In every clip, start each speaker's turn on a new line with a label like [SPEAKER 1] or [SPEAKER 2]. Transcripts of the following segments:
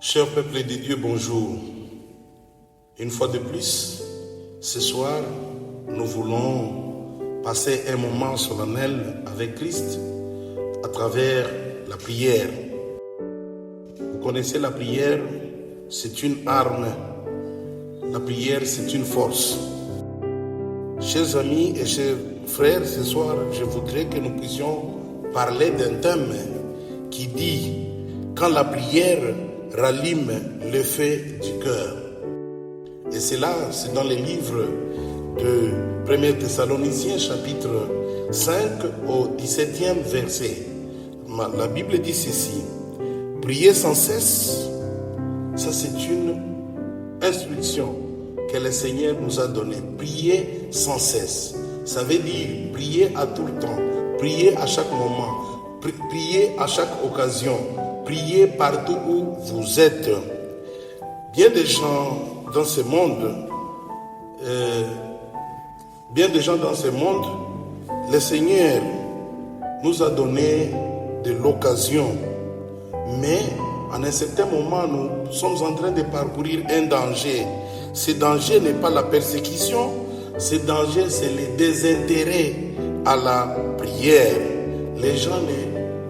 [SPEAKER 1] Cher peuple de Dieu, bonjour. Une fois de plus, ce soir, nous voulons passer un moment solennel avec Christ à travers la prière. Vous connaissez la prière, c'est une arme. La prière, c'est une force. Chers amis et chers frères, ce soir, je voudrais que nous puissions parler d'un thème qui dit « Quand la prière rallume le feu du cœur ». Et cela, c'est dans les livres de 1 Thessaloniciens, chapitre 5, au 17e verset. La Bible dit ceci, « Priez sans cesse ». Ça, c'est une instruction que le Seigneur nous a donnée. Priez sans cesse. Ça veut dire prier à tout le temps, prier à chaque moment, prier à chaque occasion, priez partout où vous êtes. Bien des gens dans ce monde, le Seigneur nous a donné de l'occasion, mais en un certain moment, nous sommes en train de parcourir un danger. Ce danger n'est pas la persécution, ce danger, c'est le désintérêt à la prière. Les gens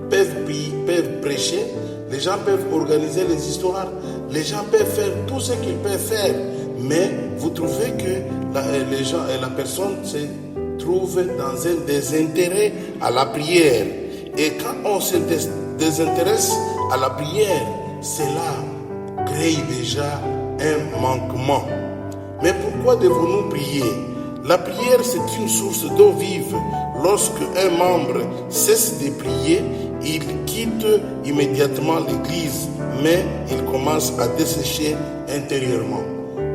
[SPEAKER 1] peuvent prêcher, les gens peuvent organiser les histoires, les gens peuvent faire tout ce qu'ils peuvent faire, mais vous trouvez que la personne se trouve dans un désintérêt à la prière. Et quand on se désintéresse à la prière, cela crée déjà un manquement. Mais pourquoi devons-nous prier? La prière, c'est une source d'eau vive. Lorsque un membre cesse de prier, il quitte immédiatement l'église, mais il commence à dessécher intérieurement.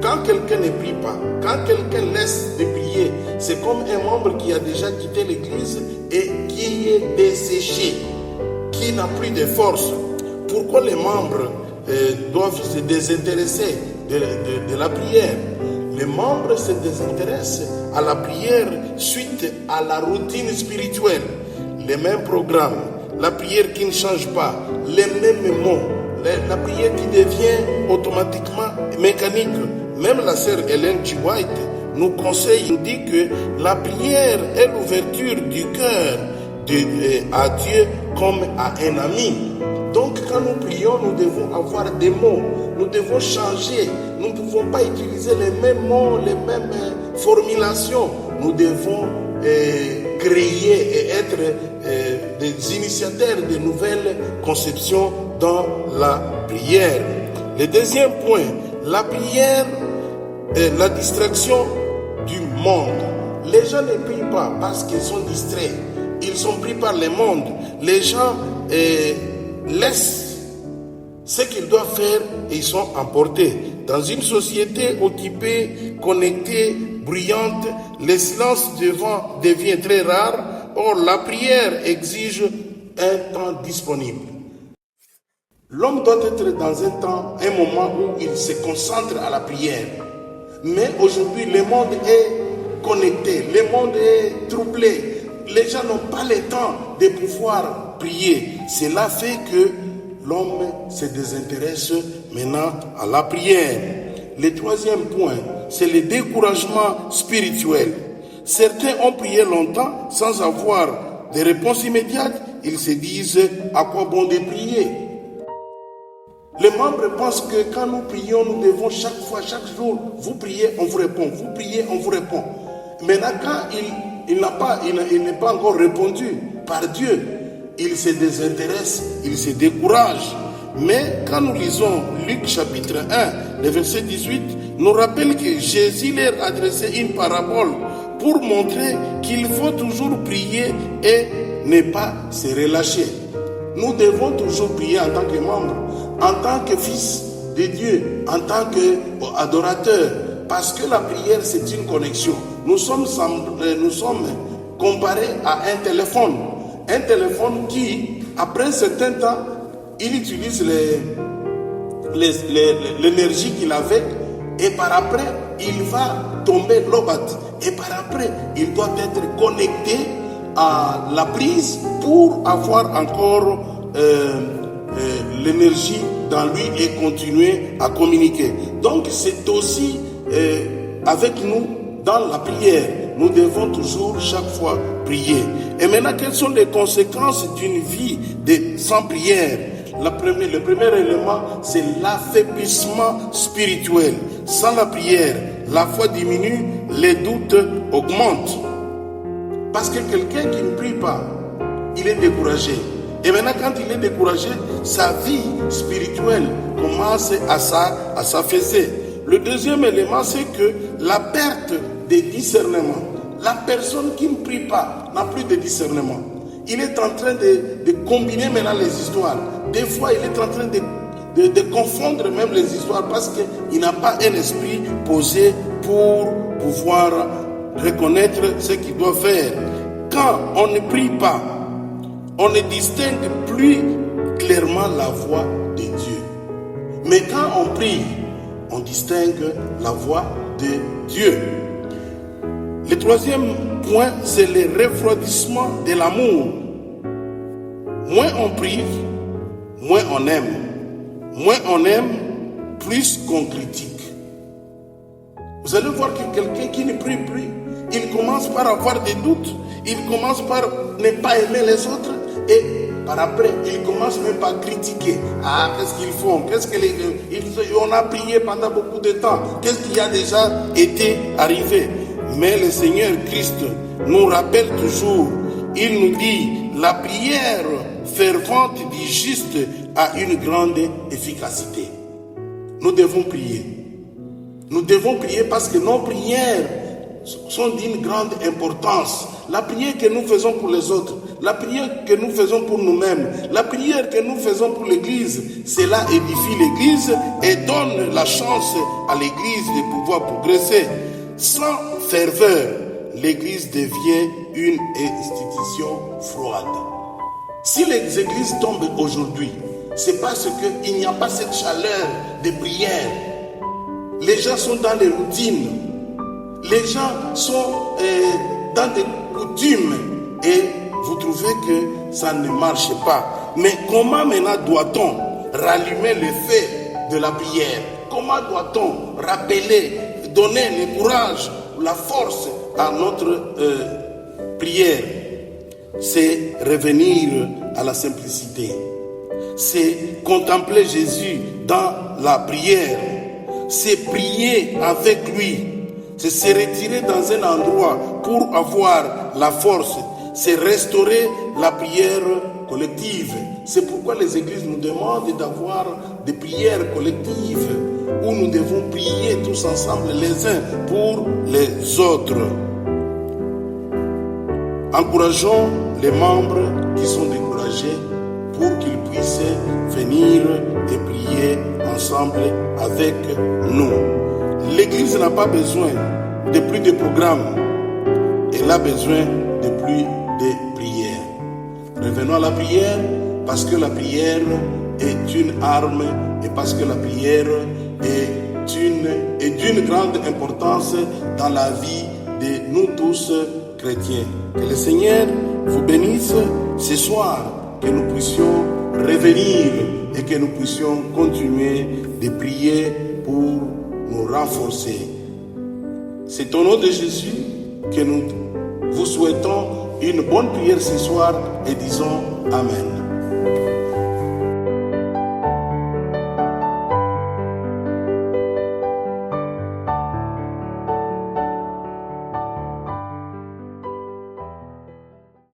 [SPEAKER 1] Quand quelqu'un ne prie pas, quand quelqu'un laisse de prier, c'est comme un membre qui a déjà quitté l'église et qui est desséché, qui n'a plus de force. Pourquoi les membres doivent se désintéresser de la prière? Les membres se désintéressent à la prière suite à la routine spirituelle. Les mêmes programmes, la prière qui ne change pas, les mêmes mots, la prière qui devient automatiquement mécanique. Même la sœur Hélène G. White nous conseille, nous dit que la prière est l'ouverture du cœur à Dieu comme à un ami. Donc quand nous prions, nous devons avoir des mots, nous devons changer, nous ne pouvons pas utiliser les mêmes mots, les mêmes formulations. Nous devons créer et être des initiateurs de nouvelles conceptions dans la prière. Le deuxième point, la prière est la distraction du monde. Les gens ne prient pas parce qu'ils sont distraits, ils sont pris par le monde. Les gens laissent ce qu'ils doivent faire et ils sont emportés. Dans une société occupée, connectée, bruyante, le silence devient très rare. Or, la prière exige un temps disponible. L'homme doit être dans un moment où il se concentre à la prière. Mais aujourd'hui, le monde est connecté, le monde est troublé. Les gens n'ont pas le temps de pouvoir prier. Cela fait que l'homme se désintéresse maintenant à la prière. Le troisième point, c'est le découragement spirituel. Certains ont prié longtemps sans avoir de réponse immédiate. Ils se disent, à quoi bon de prier? Les membres pensent que quand nous prions, nous devons chaque fois, chaque jour, vous priez, on vous répond, vous priez, on vous répond. Maintenant, quand il n'est pas encore répondu par Dieu, il se désintéresse, il se décourage. Mais quand nous lisons Luc chapitre 1, le verset 18, nous rappelle que Jésus leur adressait une parabole pour montrer qu'il faut toujours prier et ne pas se relâcher. Nous devons toujours prier en tant que membres, en tant que fils de Dieu, en tant qu'adorateur, parce que la prière, c'est une connexion. Nous sommes comparés à un téléphone qui, après un certain temps, il utilise l'énergie qu'il avait et par après, il va tomber lobat. Et par après, il doit être connecté à la prise pour avoir encore l'énergie dans lui et continuer à communiquer. Donc c'est aussi avec nous dans la prière. Nous devons toujours, chaque fois, prier. Et maintenant, quelles sont les conséquences d'une vie sans prière? Le premier élément, c'est l'affaiblissement spirituel. Sans la prière, la foi diminue, les doutes augmentent. Parce que quelqu'un qui ne prie pas, il est découragé. Et maintenant, quand il est découragé, sa vie spirituelle commence à s'affaisser. Le deuxième élément, c'est que la perte de discernement. La personne qui ne prie pas n'a plus de discernement. Il est en train de combiner maintenant les histoires. Des fois, il est en train de confondre même les histoires parce qu'il n'a pas un esprit posé pour pouvoir reconnaître ce qu'il doit faire. Quand on ne prie pas, on ne distingue plus clairement la voix de Dieu. Mais quand on prie, on distingue la voix de Dieu. Le troisième point, c'est le refroidissement de l'amour. Moins on prie, moins on aime. Moins on aime, plus qu'on critique. Vous allez voir que quelqu'un qui ne prie plus, il commence par avoir des doutes, il commence par ne pas aimer les autres et par après, il commence même par critiquer. Ah, qu'est-ce qu'ils font? On a prié pendant beaucoup de temps. Qu'est-ce qui a déjà été arrivé? Mais le Seigneur Christ nous rappelle toujours, il nous dit, la prière fervente du juste a une grande efficacité. Nous devons prier. Nous devons prier parce que nos prières sont d'une grande importance. La prière que nous faisons pour les autres, la prière que nous faisons pour nous-mêmes, la prière que nous faisons pour l'Église, cela édifie l'Église et donne la chance à l'Église de pouvoir progresser. Sans ferveur, l'Église devient une institution froide. Si les églises tombent aujourd'hui, c'est parce qu'il n'y a pas cette chaleur de prière. Les gens sont dans les routines. Les gens sont dans des coutumes. Et vous trouvez que ça ne marche pas. Mais comment maintenant doit-on rallumer le feu de la prière? Comment doit-on rappeler, donner le courage, la force à notre prière? C'est revenir à la simplicité. C'est contempler Jésus dans la prière. C'est prier avec lui. C'est se retirer dans un endroit pour avoir la force. C'est restaurer la prière collective. C'est pourquoi les églises nous demandent d'avoir des prières collectives où nous devons prier tous ensemble les uns pour les autres. Encourageons les membres qui sont découragés pour qu'ils puissent venir et prier ensemble avec nous. L'Église n'a pas besoin de plus de programmes, elle a besoin de plus de prières. Revenons à la prière parce que la prière est une arme et parce que la prière est d'une grande importance dans la vie de nous tous chrétiens. Que le Seigneur vous bénisse ce soir, que nous puissions revenir et que nous puissions continuer de prier pour nous renforcer. C'est au nom de Jésus que nous vous souhaitons une bonne prière ce soir et disons Amen.